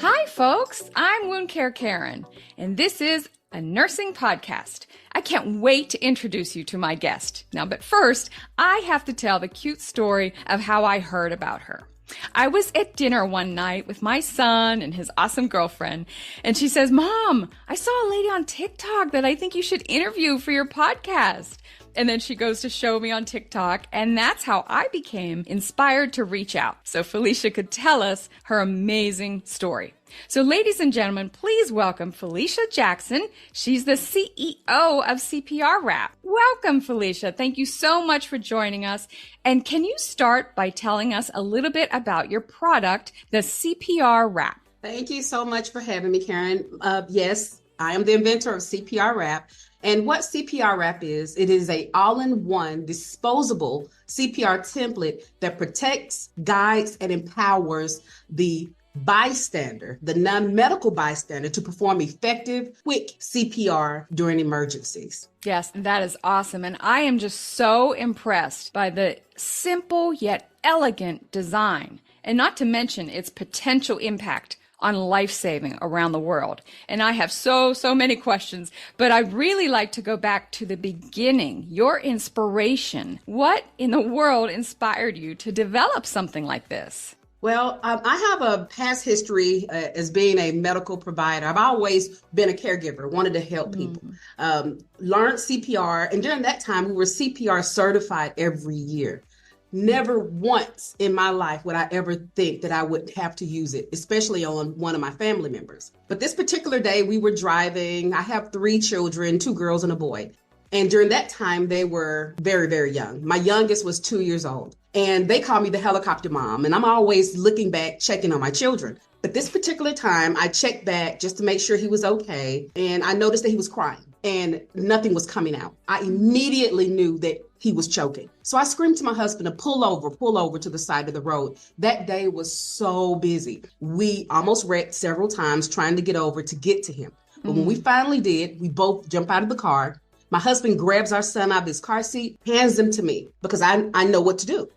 Hi, folks. I'm Wound Care Karen, and this is a nursing podcast. I can't wait to introduce you to my guest. Now, but first, I have to tell the cute story of how I heard about her. I was at dinner one night with my son and his awesome girlfriend, and she says, "Mom, I saw a lady on TikTok that I think you should interview for your podcast." And then she goes to show me on TikTok, and that's how I became inspired to reach out so Felicia could tell us her amazing story. So ladies and gentlemen, please welcome Felicia Jackson. She's the CEO of CPR Wrap. Welcome, Felicia. Thank you so much for joining us. And can you start by telling us a little bit about your product, the CPR Wrap? Thank you so much for having me, Karen. Yes, I am the inventor of CPR Wrap. And what CPR Wrap is, it is a all-in-one disposable CPR template that protects, guides, and empowers the bystander, the non-medical bystander, to perform effective, quick CPR during emergencies. Yes, that is awesome. And I am just so impressed by the simple yet elegant design, and not to mention its potential impact on life-saving around the world. And I have so many questions, but I'd really like to go back to the beginning, your inspiration. What in the world inspired you to develop something like this? Well, I have a past history as being a medical provider. I've always been a caregiver, wanted to help people, learned CPR. And during that time, we were CPR certified every year. Never once in my life would I ever think that I would have to use it, especially on one of my family members. But this particular day, we were driving. I have 3 children, 2 girls and a boy. And during that time, they were very, very young. My youngest was 2 years old. And they call me the helicopter mom. And I'm always looking back, checking on my children. But this particular time, I checked back just to make sure he was okay. And I noticed that he was crying and nothing was coming out. I immediately knew that he was choking. So I screamed to my husband to pull over to the side of the road. That day was so busy. We almost wrecked several times trying to get over to get to him. But when we finally did, we both jump out of the car. My husband grabs our son out of his car seat, hands him to me because I know what to do.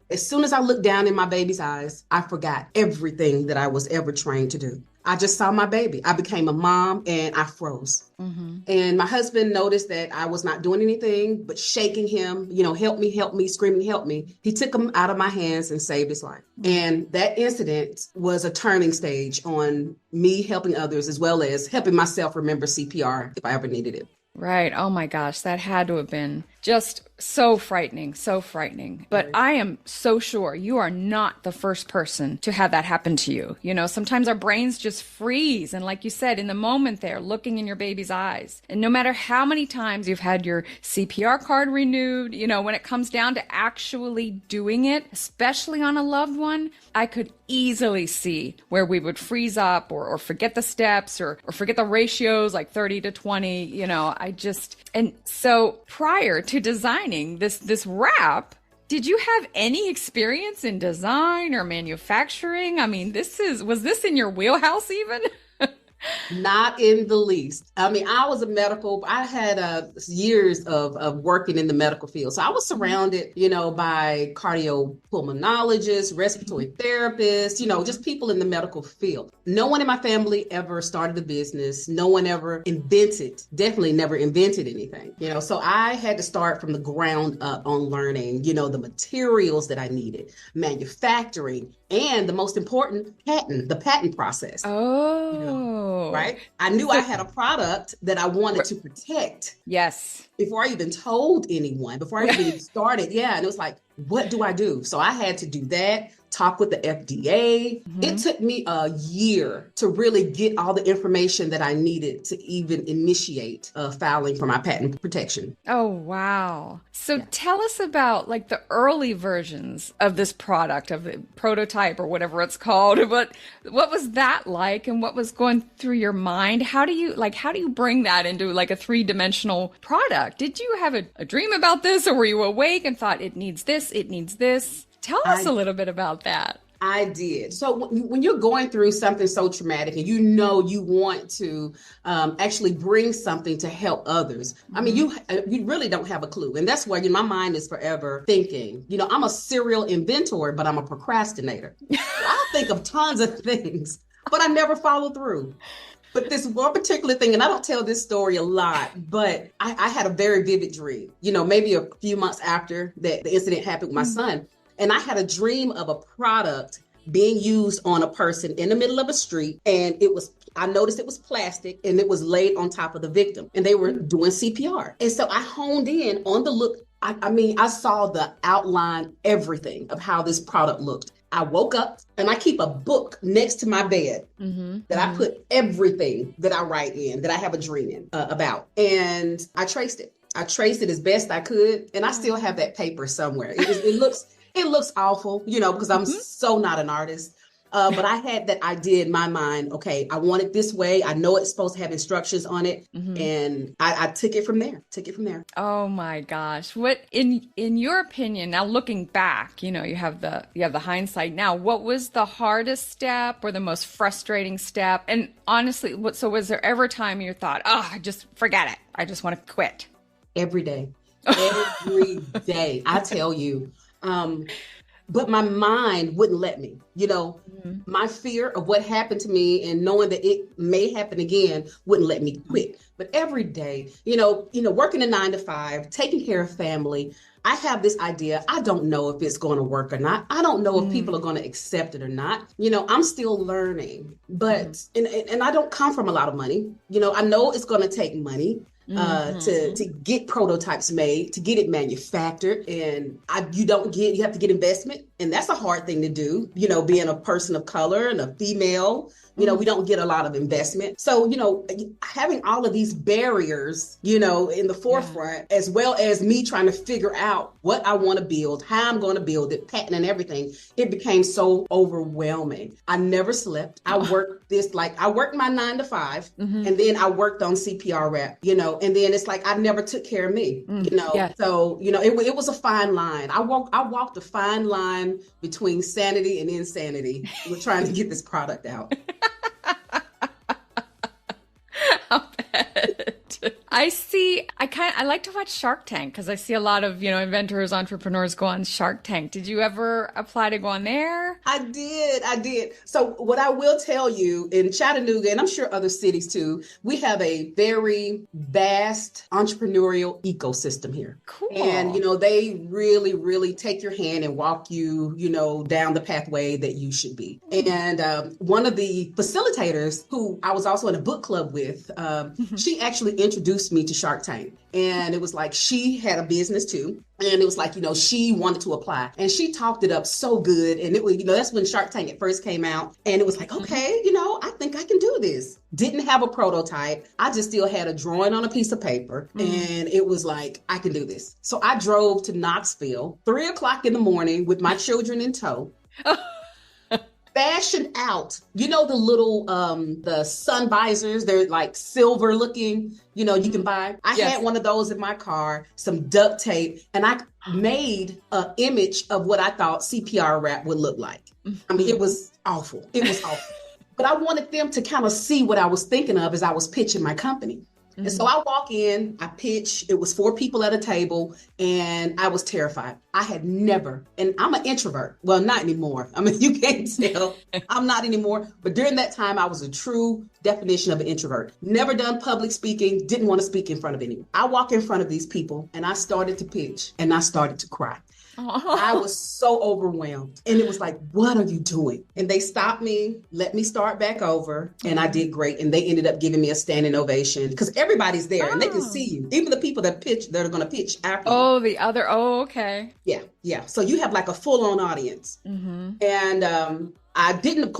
As soon as I looked down in my baby's eyes, I forgot everything that I was ever trained to do. I just saw my baby. I became a mom and I froze. And my husband noticed that I was not doing anything but shaking him, help me, screaming, help me. He took him out of my hands and saved his life. And that incident was a turning stage on me helping others as well as helping myself remember CPR if I ever needed it. Right. Oh my gosh, that had to have been just so frightening, so frightening. But I am so sure you are not the first person to have that happen to you. Sometimes our brains just freeze. And like you said, in the moment there, looking in your baby's eyes. And no matter how many times you've had your CPR card renewed, when it comes down to actually doing it, especially on a loved one, I could easily see where we would freeze up or forget the steps or forget the ratios like 30 to 20, and so prior to designing this wrap, did you have any experience in design or manufacturing? I mean, was this in your wheelhouse even? Not in the least. I mean, I had years of working in the medical field. So I was surrounded, by cardiopulmonologists, respiratory therapists, just people in the medical field. No one in my family ever started a business. No one ever definitely never invented anything, so I had to start from the ground up on learning, the materials that I needed, manufacturing, and the most important, the patent process. Right? I knew I had a product that I wanted to protect. Yes. Before I even told anyone, before I even started. Yeah. And it was like, what do I do? So I had to do that, talk with the FDA. It took me a year to really get all the information that I needed to even initiate filing for my patent protection. Oh, wow. So tell us about the early versions of this product, of the prototype or whatever it's called. What was that like and what was going through your mind? How do you bring that into a 3-dimensional product? Did you have a dream about this, or were you awake and thought it needs this, it needs this? Tell us a little bit about that. I did. So when you're going through something so traumatic and you want to actually bring something to help others, I mean, you really don't have a clue. And that's why my mind is forever thinking, I'm a serial inventor, but I'm a procrastinator. So I'll think of tons of things but I never followed through. But this one particular thing, and I don't tell this story a lot, but I had a very vivid dream, maybe a few months after that the incident happened with my son. And I had a dream of a product being used on a person in the middle of a street. And I noticed it was plastic and it was laid on top of the victim and they were doing CPR. And so I honed in on the look. I saw the outline, everything of how this product looked. I woke up and I keep a book next to my bed that I put everything that I write in, that I have a dream in about. And I traced it. I traced it as best I could. And I still have that paper somewhere. It looks awful, because I'm so not an artist. But I had that idea in my mind. Okay, I want it this way. I know it's supposed to have instructions on it. And I took it from there. Oh my gosh. What in your opinion, now looking back, you have the hindsight now, what was the hardest step or the most frustrating step? And honestly, so was there ever a time you thought, I just forget it. I just want to quit? Every day. Every day. I tell you. But my mind wouldn't let me, my fear of what happened to me and knowing that it may happen again wouldn't let me quit. But every day, working a 9 to 5, taking care of family, I have this idea. I don't know if it's going to work or not. I don't know if people are going to accept it or not. I'm still learning, but, and I don't come from a lot of money. I know it's going to take money. To get prototypes made, to get it manufactured. And you have to get investment. And that's a hard thing to do, being a person of color and a female, we don't get a lot of investment. So, having all of these barriers, in the forefront, as well as me trying to figure out what I want to build, how I'm going to build it, patent and everything, it became so overwhelming. I never slept. I worked my 9 to 5 and then I worked on CPR rap, and then it's like I never took care of me, So, it was a fine line. I walked a fine line between sanity and insanity. We're trying to get this product out. I'll bet. I like to watch Shark Tank because I see a lot of, inventors, entrepreneurs go on Shark Tank. Did you ever apply to go on there? I did. So what I will tell you, in Chattanooga, and I'm sure other cities too, we have a very vast entrepreneurial ecosystem here. Cool. And, they really, really take your hand and walk you, down the pathway that you should be. And one of the facilitators who I was also in a book club with, she actually introduced me to Shark Tank. And it was like she had a business too. And it was like, she wanted to apply and she talked it up so good. And it was, that's when Shark Tank at first came out. And it was like, okay, I think I can do this. Didn't have a prototype. I just still had a drawing on a piece of paper. And it was like, I can do this. So I drove to Knoxville, 3:00 in the morning with my children in tow. Fashioned out, the little, the sun visors, they're like silver looking, you can buy. I had one of those in my car, some duct tape, and I made an image of what I thought CPR rap would look like. I mean, it was awful. But I wanted them to kind of see what I was thinking of as I was pitching my company. And so I walk in, I pitch, it was 4 people at a table, and I was terrified. I had never, and I'm an introvert. Well, not anymore. I mean, you can't tell. I'm not anymore. But during that time, I was a true definition of an introvert. Never done public speaking, didn't want to speak in front of anyone. I walk in front of these people, and I started to pitch, and I started to cry. I was so overwhelmed. And it was like, what are you doing? And they stopped me, let me start back over. And I did great. And they ended up giving me a standing ovation because everybody's there and they can see you. Even the people that are going to pitch after you. Okay. Yeah. So you have like a full on audience. And I didn't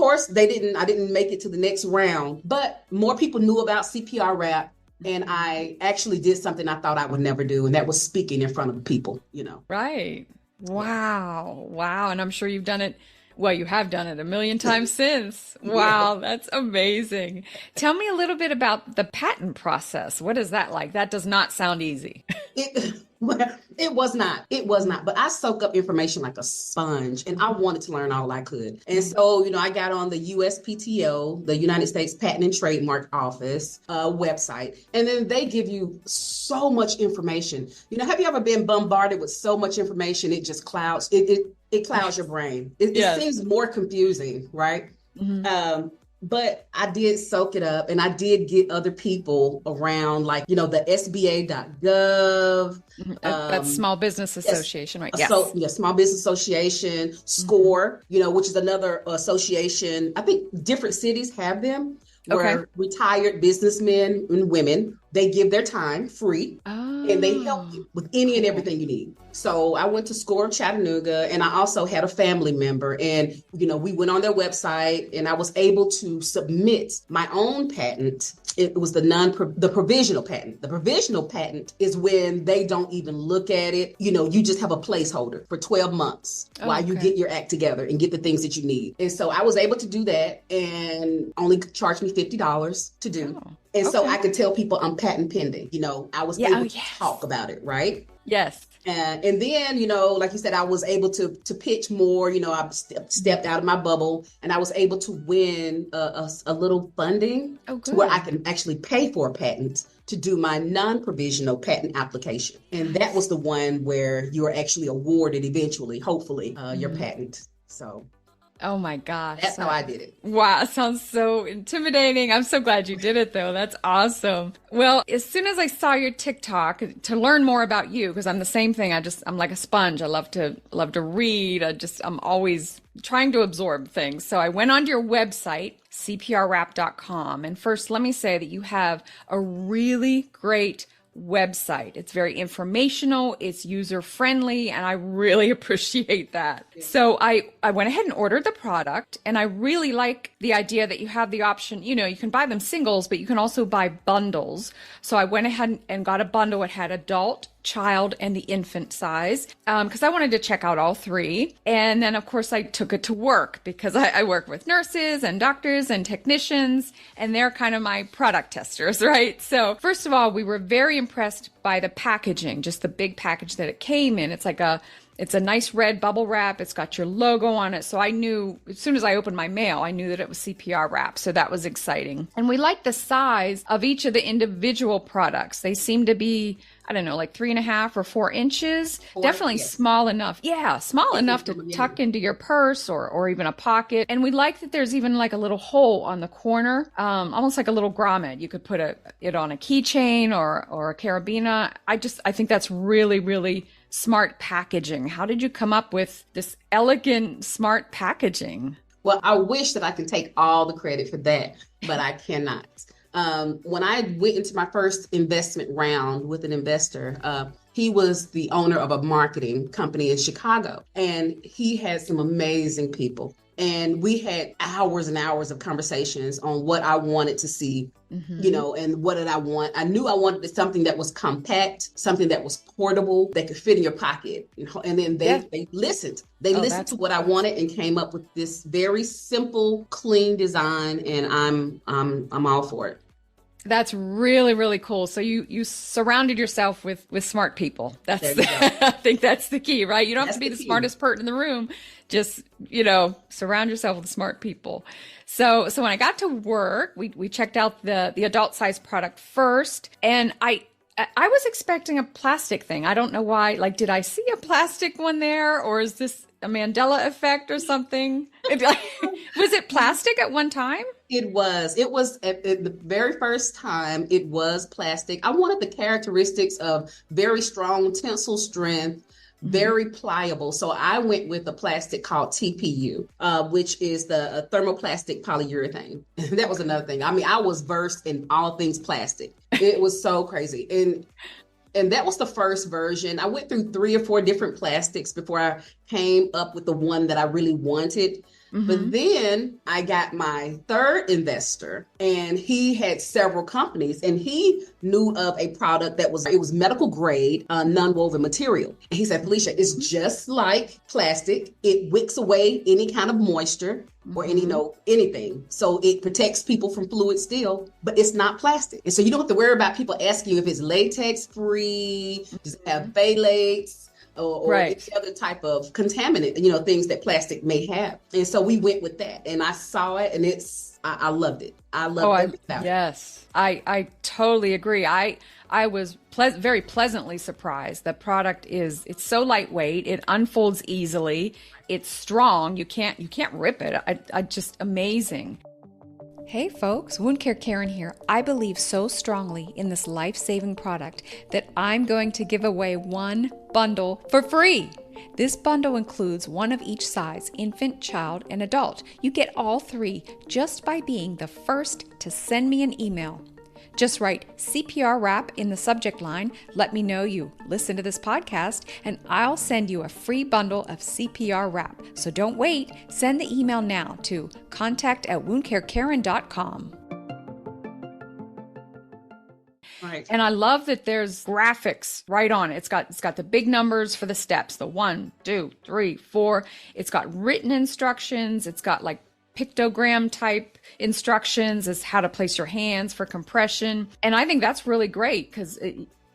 make it to the next round, but more people knew about CPR rap. And I actually did something I thought I would never do. And that was speaking in front of people, Right. Wow. And I'm sure you've done it. Well, you have done it a million times since. Wow. That's amazing. Tell me a little bit about the patent process. What is that like? That does not sound easy. It was not. But I soak up information like a sponge and I wanted to learn all I could. And so, I got on the USPTO, the United States Patent and Trademark Office website. And then they give you so much information. Have you ever been bombarded with so much information? It just clouds. It clouds your brain. It seems more confusing, right? but I did soak it up and I did get other people around, like, the SBA.gov. That's Small Business Yes, Association, right? so Yes. yeah, Small Business Association, Hmm. SCORE, which is another association. I think different cities have them, Okay. where retired businessmen and women, they give their time free and they help Oh, you with any and cool. everything you need. So I went to SCORE of Chattanooga, and I also had a family member, and we went on their website and I was able to submit my own patent. It was the provisional patent. The provisional patent is when they don't even look at it. You just have a placeholder for 12 months Oh, while you okay. get your act together and get the things that you need. And so I was able to do that and only charged me $50 to do. Oh, And so I okay. could tell people I'm patent pending. I was Yeah. Oh, able to talk yes. about it, right? Yes. And then, like you said, I was able to pitch more. I stepped out of my bubble, and I was able to win a little funding Oh, to where I good. can actually pay for a patent to do my non-provisional patent application. And that was Nice. the one where you are actually awarded eventually, hopefully, your Mhm. patent. So Oh my gosh. that's how I did it. Wow, it sounds so intimidating. I'm so glad you did it though. That's awesome. Well, as soon as I saw your TikTok to learn more about you, because I'm the same thing. I'm like a sponge. I love to read. I'm always trying to absorb things. So I went onto your website, cprwrap.com. And first, let me say that you have a really great website. It's very informational, it's user friendly, and I really appreciate that. So I went ahead and ordered the product, and I really like the idea that you have the option, you can buy them singles, but you can also buy bundles. So I went ahead and got a bundle. It had adult, child, and the infant size, because I wanted to check out all three. And then of course I took it to work because I work with nurses and doctors and technicians, and they're kind of my product testers, right? So first of all, we were very impressed by the packaging, just the big package that it came in. It's a nice red bubble wrap. It's got your logo on it. So I knew as soon as I opened my mail, I knew that it was CPR wrap. So that was exciting. And we liked the size of each of the individual products. They seem to be, I don't know, like 3.5 or 4 inches. Definitely Yes. small enough. Yeah, small Yes, enough to yeah. tuck into your purse or even a pocket. And we like that there's even like a little hole on the corner, almost like a little grommet. You could put it on a keychain or a carabiner. I think that's really, really smart packaging. How did you come up with this elegant, smart packaging? Well, I wish that I could take all the credit for that, but I cannot. When I went into my first investment round with an investor, he was the owner of a marketing company in Chicago, and he had some amazing people. And we had hours and hours of conversations on what I wanted to see, Mm-hmm. and what did I want. I knew I wanted something that was compact, something that was portable, that could fit in your pocket. And then Yeah. they listened. They Oh, listened that's to what I wanted and came up with this very simple, clean design. And I'm all for it. That's really, really cool. So you surrounded yourself with smart people. There That's you go. I think that's the key, right? You don't have That's to be the the key. smartest person in the room. Just, surround yourself with smart people. So when I got to work, we checked out the adult size product first, and I was expecting a plastic thing. I don't know why. Like, did I see a plastic one there, or is this a Mandela effect or something? Was it plastic at one time? It was at the very first time, it was plastic. I wanted the characteristics of very strong tensile strength, Hmm. very pliable. So I went with a plastic called TPU, which is the thermoplastic polyurethane. That was another thing. I mean, I was versed in all things plastic. It was so crazy. And that was the first version. I went through 3 or 4 different plastics before I came up with the one that I really wanted. But Hmm. then I got my third investor, and he had several companies, and he knew of a product it was medical grade, non-woven material. And he said, Felicia, it's just like plastic. It wicks away any kind of moisture or Hmm. anything. So it protects people from fluid still, but it's not plastic. And so you don't have to worry about people asking you if it's latex free, does it have phthalates, or any Right. other type of contaminant, things that plastic may have. And so we went with that, and I saw it, and I loved it. I Oh, loved everything about it. yes. I totally agree. I was very pleasantly surprised. The product it's so lightweight. It unfolds easily. It's strong. You can't rip it. I just amazing. Hey folks, Wound Care Karen here. I believe so strongly in this life-saving product that I'm going to give away one bundle for free. This bundle includes one of each size, infant, child, and adult. You get all three just by being the first to send me an email. Just write CPR wrap in the subject line, let me know you listen to this podcast, and I'll send you a free bundle of CPR wrap. So don't wait, send the email now to contact@woundcarekaren.com. Right. And I love that there's graphics right on it. It's got the big numbers for the steps, the 1, 2, 3, 4. It's got written instructions. It's got like pictogram type instructions as how to place your hands for compression. And I think that's really great because,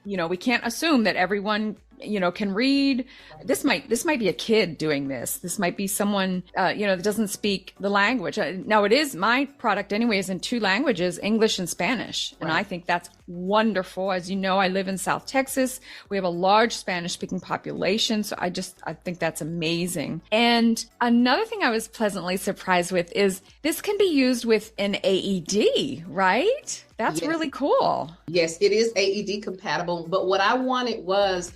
we can't assume that everyone, can read. This might be a kid doing this. This might be someone, that doesn't speak the language. Now it is my product anyway is in 2 languages, English and Spanish. And Right. I think that's wonderful. As you know, I live in South Texas. We have a large Spanish speaking population. So I think that's amazing. And another thing I was pleasantly surprised with is this can be used with an AED, right? That's Yes. really cool. Yes, it is AED compatible. But what I wanted was,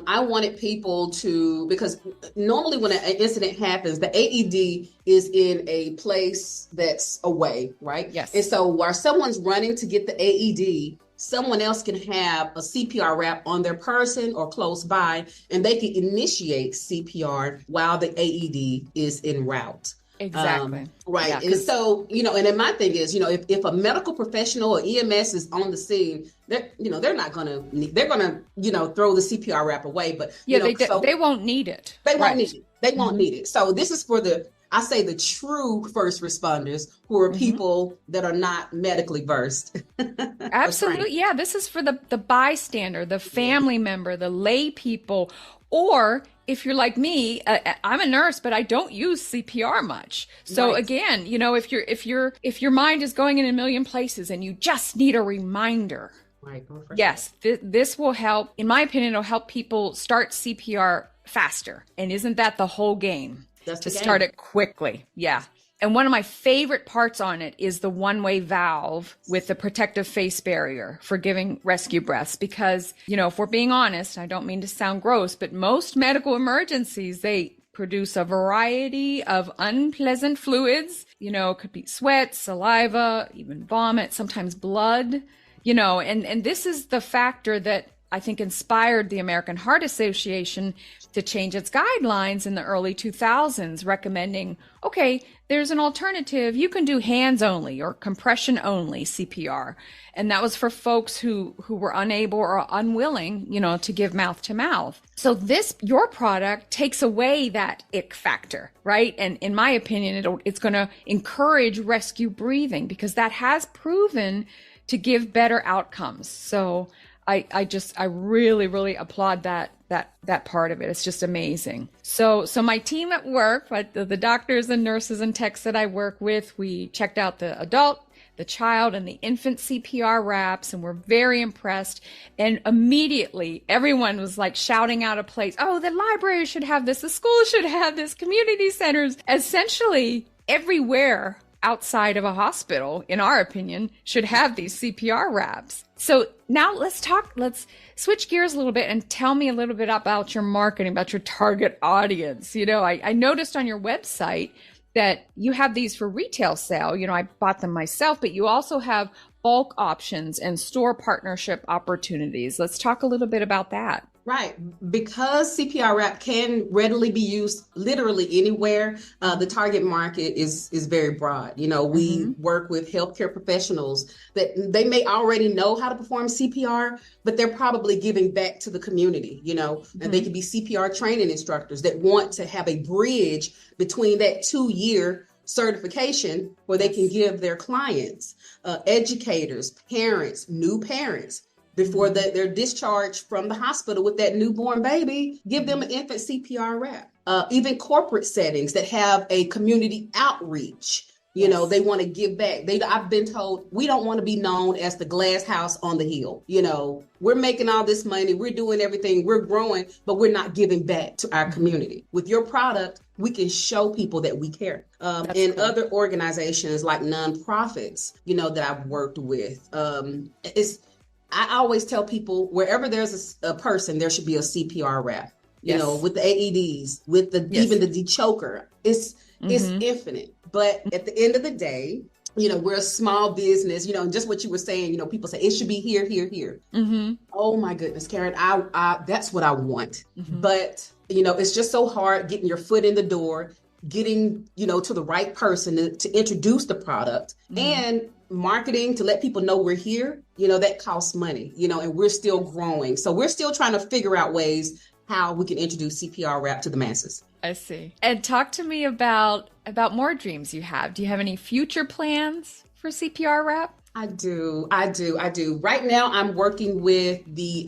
I wanted people to, because normally when an incident happens, the AED is in a place that's away, right? Yes. And so while someone's running to get the AED, someone else can have a CPR wrap on their person or close by, and they can initiate CPR while the AED is en route. Exactly. Right. Yeah, and so, and then my thing is, if a medical professional or EMS is on the scene, they're not going to, they're going to, throw the CPR wrap away, but they won't need it. They won't Right. need it. They won't need it. So this is for the true first responders who are people that are not medically versed. Absolutely. Yeah. This is for the bystander, the family member, the lay people, or if you're like me, I'm a nurse, but I don't use CPR much. So Right. again, if your mind is going in a million places and you just need a reminder. Right. Yes, this will help. In my opinion, it'll help people start CPR faster. And isn't that the whole game? That's To the game. start it quickly. Yeah. And one of my favorite parts on it is the one-way valve with the protective face barrier for giving rescue breaths. Because, if we're being honest, I don't mean to sound gross, but most medical emergencies, they produce a variety of unpleasant fluids. It could be sweat, saliva, even vomit, sometimes blood, and this is the factor that I think inspired the American Heart Association to change its guidelines in the early 2000s, recommending, okay, there's an alternative. You can do hands only or compression only CPR. And that was for folks who were unable or unwilling, to give mouth to mouth. So your product takes away that ick factor, right? And in my opinion, it's going to encourage rescue breathing because that has proven to give better outcomes. So I really, really applaud that part of it. It's just amazing. So my team at work, the doctors and nurses and techs that I work with, we checked out the adult, the child, and the infant CPR wraps, and we're very impressed. And immediately everyone was like shouting out a place, oh, the library should have this, the school should have this, community centers, essentially everywhere outside of a hospital, in our opinion, should have these CPR wraps. So now let's switch gears a little bit and tell me a little bit about your marketing, about your target audience. I noticed on your website that you have these for retail sale. I bought them myself, but you also have bulk options and store partnership opportunities. Let's talk a little bit about that. Right. Because CPR wrap can readily be used literally anywhere, the target market is very broad. We work with healthcare professionals that they may already know how to perform CPR, but they're probably giving back to the community, and they could be CPR training instructors that want to have a bridge between that 2-year certification where they can give their clients, educators, parents, new parents, before they're discharged from the hospital with that newborn baby, give them an infant CPR wrap. Even corporate settings that have a community outreach, they want to give back. I've been told we don't want to be known as the glass house on the hill. We're making all this money, we're doing everything, we're growing, but we're not giving back to our community. With your product, we can show people that we care. That's cool. Other organizations like nonprofits, that I've worked with, I always tell people wherever there's a person, there should be a CPR rep. Yes. With the AEDs, with even the dechoker, it's infinite. But at the end of the day, we're a small business, and just what you were saying, people say it should be here, here, here. Oh my goodness, Karen, I that's what I want. But, it's just so hard getting your foot in the door, getting, to the right person to introduce the product and marketing to let people know we're here, that costs money, and we're still growing. So we're still trying to figure out ways how we can introduce CPR rap to the masses. I see. And talk to me about more dreams you have. Do you have any future plans for CPR rap? I do. Right now, I'm working with it's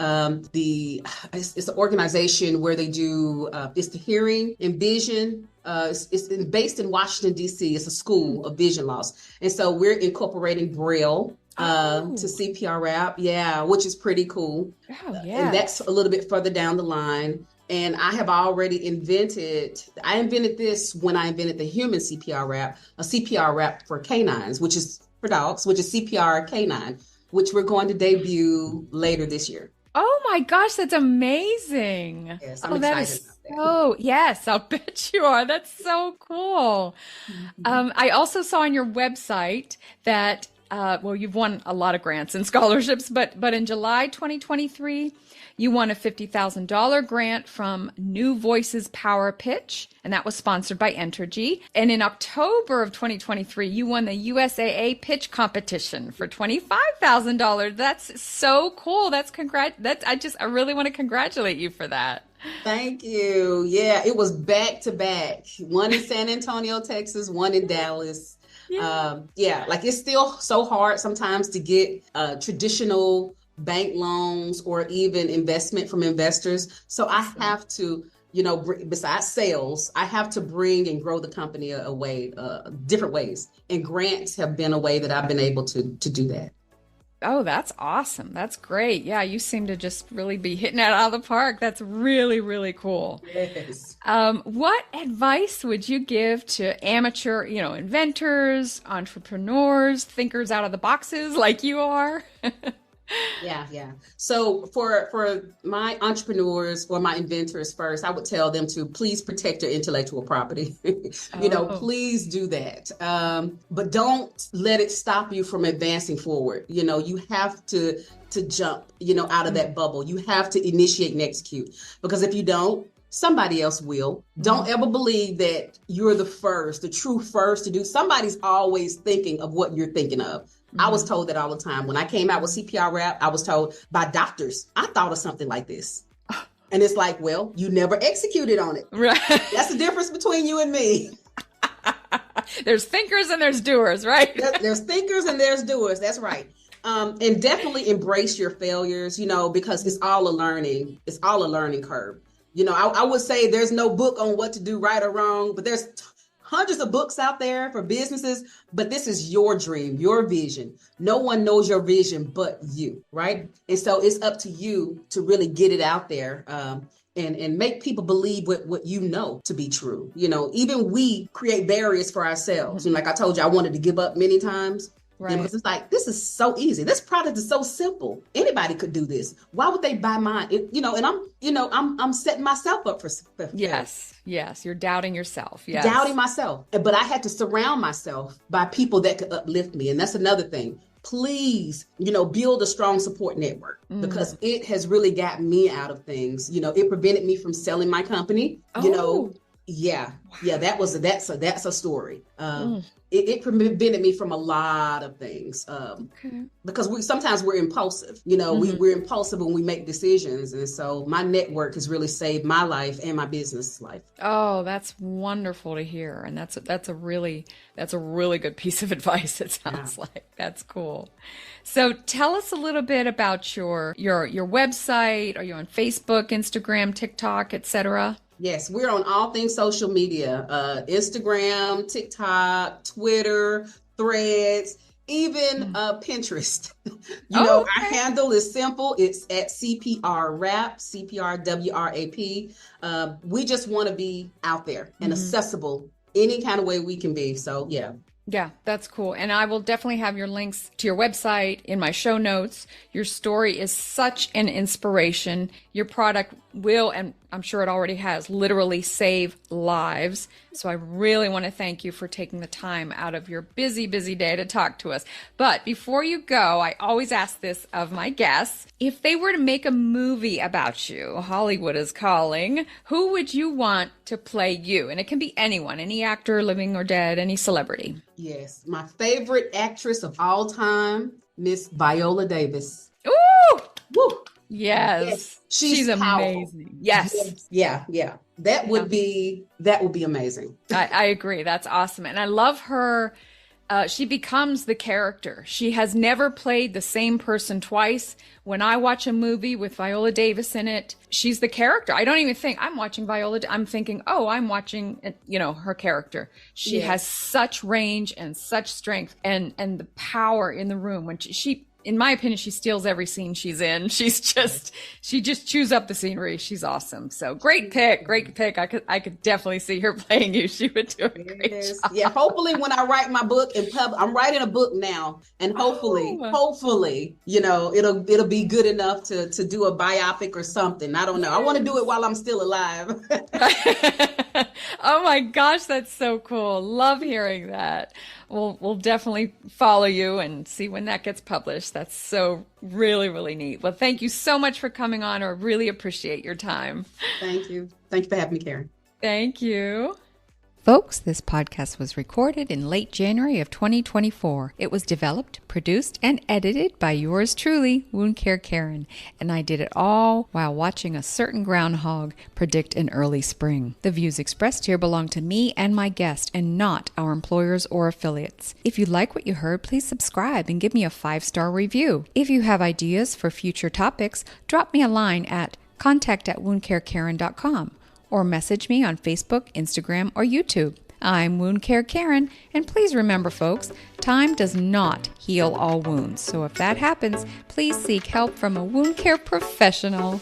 an organization where they do, it's the hearing and vision. It's based in Washington, D.C. It's a school of vision loss. And so we're incorporating Braille to CPR rap. Yeah, which is pretty cool. Oh, yeah. And that's a little bit further down the line. And I have already I invented this when I invented the human CPR rap, a CPR rap for canines, which is for dogs, which is CPR canine, which we're going to debut later this year. Oh my gosh, that's amazing. Yes, I'm excited about that. Oh, yes, I'll bet you are. That's so cool. I also saw on your website that, you've won a lot of grants and scholarships, but in July 2023, you won a $50,000 grant from New Voices Power Pitch, and that was sponsored by Entergy. And in October of 2023, you won the USAA Pitch Competition for $25,000. That's so cool. I really want to congratulate you for that. Thank you. Yeah, it was back to back. One in San Antonio, Texas, one in Dallas. It's still so hard sometimes to get traditional bank loans or even investment from investors. So I have to, besides sales, I have to bring and grow the company different ways. And grants have been a way that I've been able to do that. Oh, that's awesome. That's great. Yeah, you seem to just really be hitting it out of the park. That's really, really cool. Yes. What advice would you give to amateur, inventors, entrepreneurs, thinkers out of the boxes like you are? Yeah. So for my entrepreneurs or my inventors first, I would tell them to please protect your intellectual property. Please do that. But don't let it stop you from advancing forward. You have to jump, out of that bubble. You have to initiate and execute, because if you don't, somebody else will. Don't ever believe that you're the true first to do. Somebody's always thinking of what you're thinking of. I was told that all the time. When I came out with CPR rap, I was told by doctors, I thought of something like this. And it's like, well, you never executed on it. Right. That's the difference between you and me. There's thinkers and there's doers, right? There's thinkers and there's doers. That's right. And definitely embrace your failures, because it's all a learning curve. I would say there's no book on what to do right or wrong, but there's hundreds of books out there for businesses, but this is your dream, your vision. No one knows your vision but you, right? And so it's up to you to really get it out there and make people believe what you know to be true. Even we create barriers for ourselves. And like I told you, I wanted to give up many times. Right. Because it's like, this is so easy. This product is so simple. Anybody could do this. Why would they buy mine? And I'm setting myself up for Yes. You're doubting yourself. Yes. Doubting myself. But I had to surround myself by people that could uplift me. And that's another thing. Please, build a strong support network, because it has really gotten me out of things. It prevented me from selling my company. That's a story. It prevented me from a lot of things because sometimes we're impulsive. We're impulsive when we make decisions, and so my network has really saved my life and my business life. Oh, that's wonderful to hear, and that's a really good piece of advice. It sounds like that's cool. So tell us a little bit about your website. Are you on Facebook, Instagram, TikTok, etc.? Yes, we're on all things social media, Instagram, TikTok, Twitter, Threads, even Pinterest. Our Okay. handle is simple. It's at CPR Wrap, CPRWRAP. We just want to be out there and accessible any kind of way we can be. So, yeah. Yeah, that's cool. And I will definitely have your links to your website in my show notes. Your story is such an inspiration. Your product will, and I'm sure it already has, literally save lives. So I really want to thank you for taking the time out of your busy, busy day to talk to us. But before you go, I always ask this of my guests. If they were to make a movie about you, Hollywood is calling, who would you want to play you? And it can be anyone, any actor, living or dead, any celebrity. Yes. My favorite actress of all time, Miss Viola Davis. Ooh! Woo! Yes. Yes. She's powerful. amazing. Yes. Yeah. That would be amazing. I agree. That's awesome. And I love her. She becomes the character. She has never played the same person twice. When I watch a movie with Viola Davis in it, she's the character. I don't even think I'm watching Viola. I'm thinking, oh, I'm watching, her character. She has such range and such strength and the power in the room. When she in my opinion, she steals every scene she's in. She just chews up the scenery. She's awesome. So great pick. I could definitely see her playing you. She would do a great job. Yeah. Hopefully when I write my book I'm writing a book now, and hopefully, it'll be good enough to do a biopic or something. I don't know. I want to do it while I'm still alive. Oh my gosh, that's so cool. Love hearing that. We'll definitely follow you and see when that gets published. That's so really, really neat. Well, thank you so much for coming on. I really appreciate your time. Thank you. Thank you for having me, Karen. Thank you. Folks, this podcast was recorded in late January of 2024. It was developed, produced, and edited by yours truly, Wound Care Karen, and I did it all while watching a certain groundhog predict an early spring. The views expressed here belong to me and my guest, and not our employers or affiliates. If you like what you heard, please subscribe and give me a 5-star review. If you have ideas for future topics, drop me a line at contact@woundcarekaren.com. or message me on Facebook, Instagram, or YouTube. I'm Wound Care Karen, and please remember, folks, time does not heal all wounds. So if that happens, please seek help from a wound care professional.